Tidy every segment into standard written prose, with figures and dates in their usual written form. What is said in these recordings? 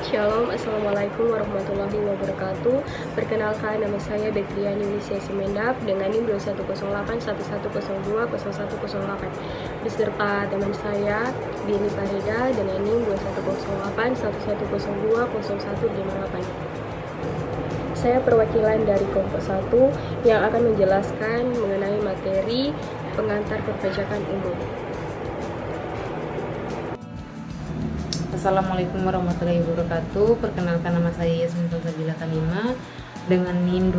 Shalom, Assalamualaikum warahmatullahi wabarakatuh. Perkenalkan, nama saya Bekriani Nisya Simendap dengan NIM 210811020108 beserta teman saya Billy Parida dengan NIM 210811020158. Saya perwakilan dari kelompok 1 yang akan menjelaskan mengenai materi pengantar perpajakan umum. Assalamualaikum warahmatullahi wabarakatuh. Perkenalkan, nama saya Yasmin Salsabila Kanima dengan NIM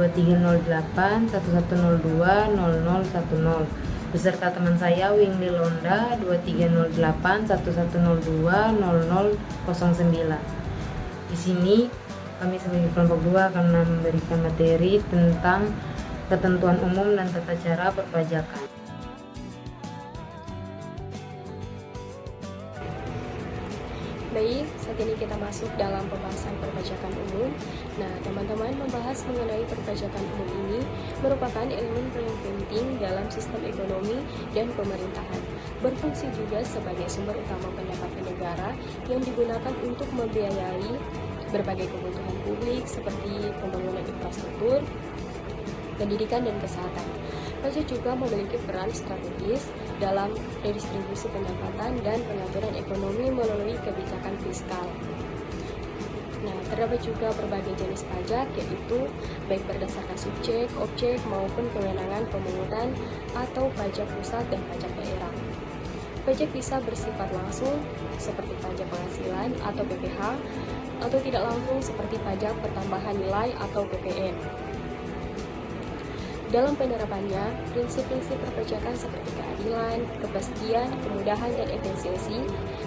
230811020010 beserta teman saya Wingli Londa 230811020009. Di sini kami sebagai kelompok 2 akan memberikan materi tentang ketentuan umum dan tata cara perpajakan. Baik, saat ini kita masuk dalam pembahasan perpajakan umum. Nah, teman-teman, membahas mengenai perpajakan umum ini merupakan elemen paling penting dalam sistem ekonomi dan pemerintahan. Berfungsi juga sebagai sumber utama pendapatan negara yang digunakan untuk membiayai berbagai kebutuhan publik seperti pembangunan infrastruktur, pendidikan, dan kesehatan. Pajak juga memiliki peran strategis dalam redistribusi pendapatan dan pengaturan ekonomi melalui kebijakan fiskal. Nah, terdapat juga berbagai jenis pajak, yaitu baik berdasarkan subjek, objek, maupun kewenangan pemungutan atau pajak pusat dan pajak daerah. Pajak bisa bersifat langsung seperti pajak penghasilan atau PPh, atau tidak langsung seperti pajak pertambahan nilai atau PPN. Dalam penerapannya, prinsip-prinsip perpajakan seperti keadilan, kepastian, kemudahan, dan efisiensi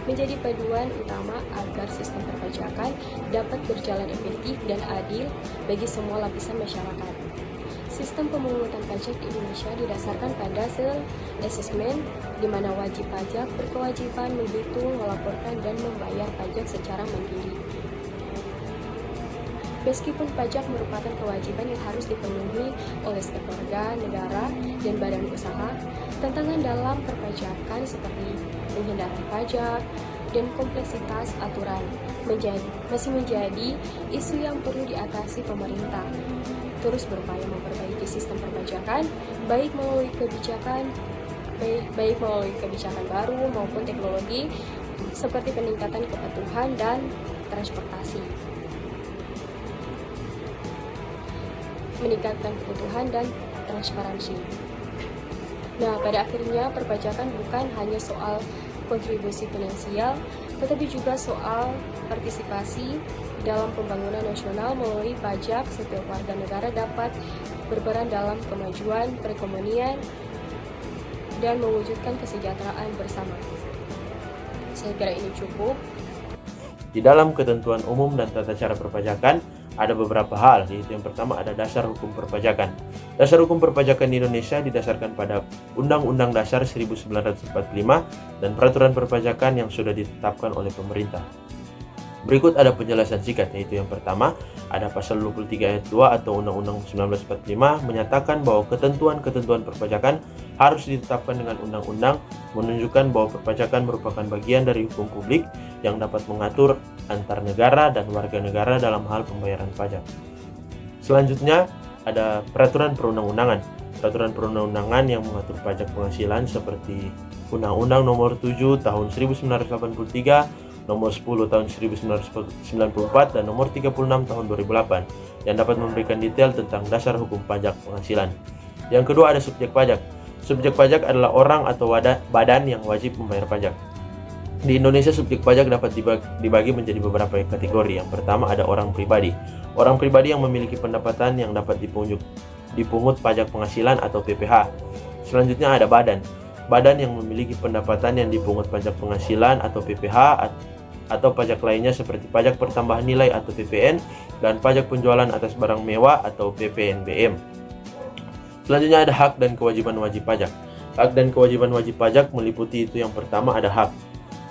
menjadi paduan utama agar sistem perpajakan dapat berjalan efektif dan adil bagi semua lapisan masyarakat. Sistem pemungutan pajak di Indonesia didasarkan pada self-assessment, di mana wajib pajak berkewajiban menghitung, melaporkan, dan membayar pajak secara mandiri. Meskipun pajak merupakan kewajiban yang harus dipenuhi oleh setiap warga negara dan badan usaha, tantangan dalam perpajakan seperti penghindaran pajak dan kompleksitas aturan masih menjadi isu yang perlu diatasi pemerintah. Terus berupaya memperbaiki sistem perpajakan, baik melalui kebijakan baru maupun teknologi seperti peningkatan kepatuhan dan transportasi. Meningkatkan kebutuhan dan transparansi. Nah, pada akhirnya perpajakan bukan hanya soal kontribusi finansial, tetapi juga soal partisipasi dalam pembangunan nasional. Melalui pajak, setiap warga negara dapat berperan dalam kemajuan perekonomian dan mewujudkan kesejahteraan bersama. Saya kira ini cukup. Di dalam ketentuan umum dan tata cara perpajakan ada beberapa hal, yaitu yang pertama ada dasar hukum perpajakan. Dasar hukum perpajakan di Indonesia didasarkan pada Undang-Undang Dasar 1945 dan peraturan perpajakan yang sudah ditetapkan oleh pemerintah. Berikut ada penjelasan singkat, yaitu yang pertama ada pasal 23 ayat 2 atau Undang-Undang 1945 menyatakan bahwa ketentuan-ketentuan perpajakan harus ditetapkan dengan undang-undang, menunjukkan bahwa perpajakan merupakan bagian dari hukum publik yang dapat mengatur antar negara dan warga negara dalam hal pembayaran pajak. Selanjutnya ada peraturan perundang-undangan. Peraturan perundang-undangan yang mengatur pajak penghasilan seperti Undang-Undang Nomor 7 Tahun 1983, Nomor 10 Tahun 1994, dan Nomor 36 Tahun 2008 yang dapat memberikan detail tentang dasar hukum pajak penghasilan. Yang kedua ada subjek pajak. Subjek pajak adalah orang atau badan yang wajib membayar pajak. Di Indonesia, subjek pajak dapat dibagi menjadi beberapa kategori. Yang pertama ada orang pribadi. Orang pribadi yang memiliki pendapatan yang dapat dipungut pajak penghasilan atau PPh. Selanjutnya ada badan. Badan yang memiliki pendapatan yang dipungut pajak penghasilan atau PPh atau pajak lainnya seperti pajak pertambahan nilai atau PPN dan pajak penjualan atas barang mewah atau PPNBM. Selanjutnya ada hak dan kewajiban wajib pajak. Hak dan kewajiban wajib pajak meliputi itu yang pertama ada hak.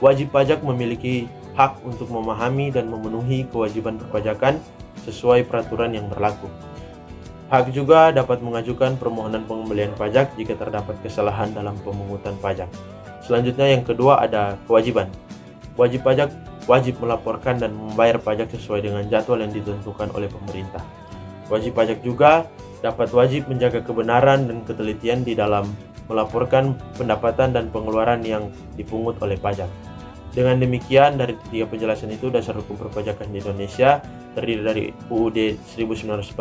Wajib pajak memiliki hak untuk memahami dan memenuhi kewajiban perpajakan sesuai peraturan yang berlaku. Hak juga dapat mengajukan permohonan pengembalian pajak jika terdapat kesalahan dalam pemungutan pajak. Selanjutnya yang kedua ada kewajiban. Wajib pajak wajib melaporkan dan membayar pajak sesuai dengan jadwal yang ditentukan oleh pemerintah. Wajib pajak juga dapat wajib menjaga kebenaran dan ketelitian di dalam melaporkan pendapatan dan pengeluaran yang dipungut oleh pajak. Dengan demikian, dari tiga penjelasan itu, dasar hukum perpajakan di Indonesia terdiri dari UUD 1945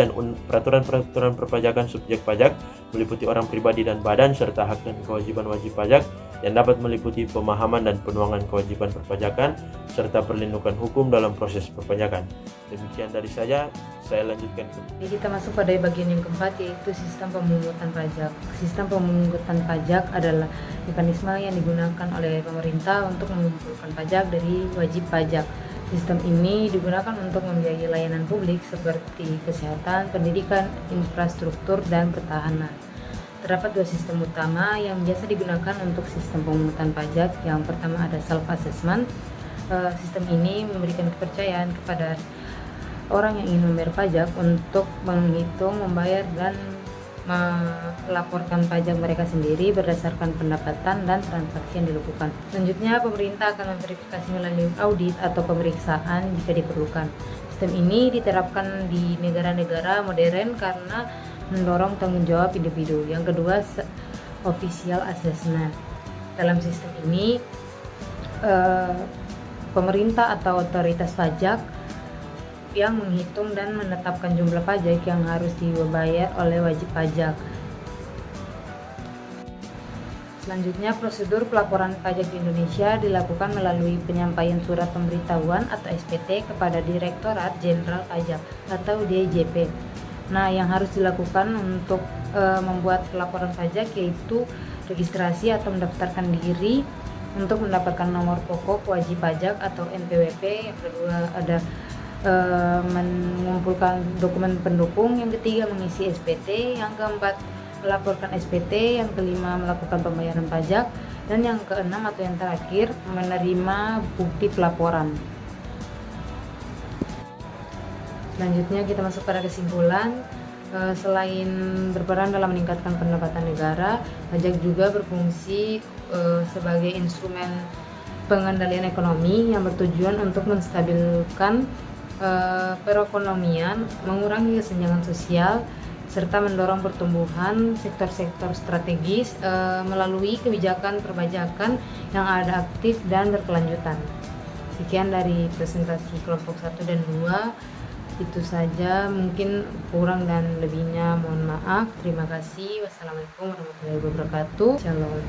dan peraturan-peraturan perpajakan subjek pajak meliputi orang pribadi dan badan, serta hak dan kewajiban wajib pajak yang dapat meliputi pemahaman dan penuangan kewajiban perpajakan serta perlindungan hukum dalam proses perpajakan. Demikian dari saya lanjutkan. Jadi kita masuk pada bagian yang keempat, yaitu sistem pemungutan pajak. Sistem pemungutan pajak adalah mekanisme yang digunakan oleh pemerintah untuk mengumpulkan pajak dari wajib pajak. Sistem ini digunakan untuk membiayai layanan publik seperti kesehatan, pendidikan, infrastruktur, dan pertahanan. Terdapat dua sistem utama yang biasa digunakan untuk sistem pemungutan pajak. Yang pertama ada self-assessment. Sistem ini memberikan kepercayaan kepada orang yang ingin membayar pajak untuk menghitung, membayar, dan melaporkan pajak mereka sendiri berdasarkan pendapatan dan transaksi yang dilakukan. Selanjutnya, pemerintah akan memverifikasi melalui audit atau pemeriksaan jika diperlukan. Sistem ini diterapkan di negara-negara modern karena mendorong tanggung jawab individu. Yang kedua, official assessment. Dalam sistem ini, pemerintah atau otoritas pajak yang menghitung dan menetapkan jumlah pajak yang harus dibayar oleh wajib pajak. Selanjutnya, prosedur pelaporan pajak di Indonesia dilakukan melalui penyampaian surat pemberitahuan atau SPT kepada Direktorat Jenderal Pajak atau DJP. Nah, yang harus dilakukan untuk membuat pelaporan pajak yaitu registrasi atau mendaftarkan diri untuk mendapatkan nomor pokok wajib pajak atau NPWP. Yang kedua ada mengumpulkan dokumen pendukung, yang ketiga mengisi SPT, yang keempat melaporkan SPT, yang kelima melakukan pembayaran pajak, dan yang keenam atau yang terakhir menerima bukti pelaporan. Selanjutnya kita masuk pada kesimpulan. Selain berperan dalam meningkatkan pendapatan negara, pajak juga berfungsi sebagai instrumen pengendalian ekonomi yang bertujuan untuk menstabilkan perekonomian, mengurangi kesenjangan sosial, serta mendorong pertumbuhan sektor-sektor strategis melalui kebijakan perpajakan yang ada aktif dan berkelanjutan. Sekian dari presentasi kelompok 1 dan 2. Itu saja, mungkin kurang dan lebihnya mohon maaf. Terima kasih. Wassalamualaikum warahmatullahi wabarakatuh. Shalom.